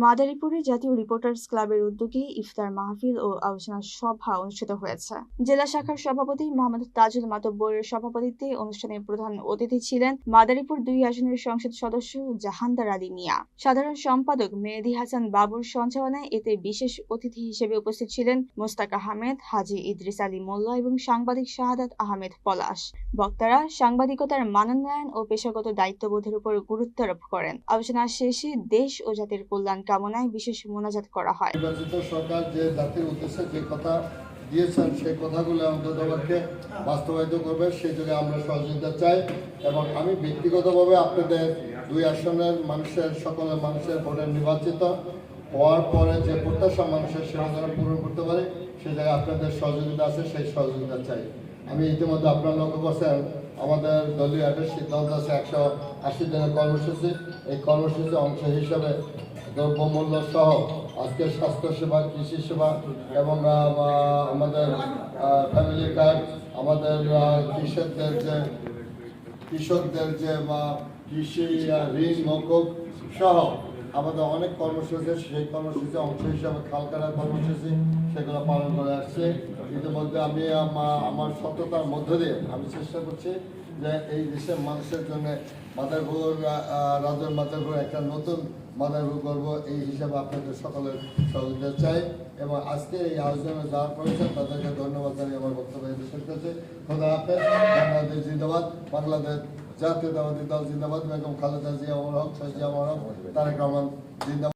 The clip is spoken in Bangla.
মাদারীপুরে জাতীয় রিপোর্টার্স ক্লাবের উদ্যোগে ইফতার মাহফিল ও আলোচনা সভা অনুষ্ঠিত হয়েছে। জেলা শাখার সভাপতি মোহাম্মদ তাজুল মাতব্বরের সভাপতিত্বে অনুষ্ঠানে প্রধান অতিথি ছিলেন মাদারীপুর ২ আসনের সংসদ সদস্য জাহানদার আলী মিয়া। সাধারণ সম্পাদক মেহেদী হাসান বাবুর সঞ্চালনায় এতে বিশেষ অতিথি হিসেবে উপস্থিত ছিলেন মোস্তাক আহমেদ, হাজী ইদ্রিস আলী মোল্লা এবং সাংবাদিক শাহাদাত আহমেদ পলাশ। বক্তারা সাংবাদিকতার মানোন্নয়ন ও পেশাগত দায়িত্ববোধের উপর গুরুত্ব আরোপ করেন। আলোচনা শেষে দেশ ও জাতির কল্যাণ কামনায় বিশেষ মোনাজাত করা হয়। নির্বাচিত সরকার যে জাতির উদ্দেশ্যে যে কথা দিয়েছেন সেই কথাগুলো অন্ততপক্ষে বাস্তবায়িত করবে, সেই যুগে আমরা সহযোগিতা চাই। এবং আমি ব্যক্তিগতভাবে আপনাদের 2 আসনের সকলের মানুষের ভোটে নির্বাচিত হওয়ার পরে যে প্রত্যাশা মানুষের সেটা যেন পূরণ করতে পারে, সেই জায়গায় আপনাদের সহযোগিতা আছে, সেই সহযোগিতা চাই। আমি ইতিমধ্যে আপনারা লক্ষ্য করছেন আমাদের দলীয় একটা সিদ্ধান্ত আছে 180 দিনের কর্মসূচি। এই কর্মসূচির অংশ হিসাবে দ্রব্যমূল্য সহ আজকে স্বাস্থ্যসেবা, কৃষি সেবা এবং আমাদের ফ্যামিলি কার্ড, আমাদের কৃষকদের যে কৃষি ঋণ মকুব সহ আমাদের অনেক কর্মসূচি, সেই কর্মসূচির অংশ হিসাবে খাল কাটার কর্মসূচি সেগুলো পালন করে আসছে। ইতিমধ্যে আমি আমার সততার মধ্য দিয়ে আমি চেষ্টা করছি যে এই দেশের মানুষের জন্য মাদারীপুর রাজ্যের মাদারীপুর একটা নতুন মাদারীপুর করবো, এই হিসাবে আপনাদের সকলের সহযোগিতা চাই। এবং আজকে এই আয়োজনে যারা করেছেন তাদেরকে ধন্যবাদ জানিয়ে আমার বক্তব্য শেষ করছি। খোদা হাফেজ। বাংলাদেশ জিন্দাবাদ, বাংলাদেশ জাতীয়তাবাদী দল জিন্দাবাদ, বেগম খালেদা জিয়া অমর হক, জিয়া অমর হক, তারেক রহমান জিন্দাবাদ।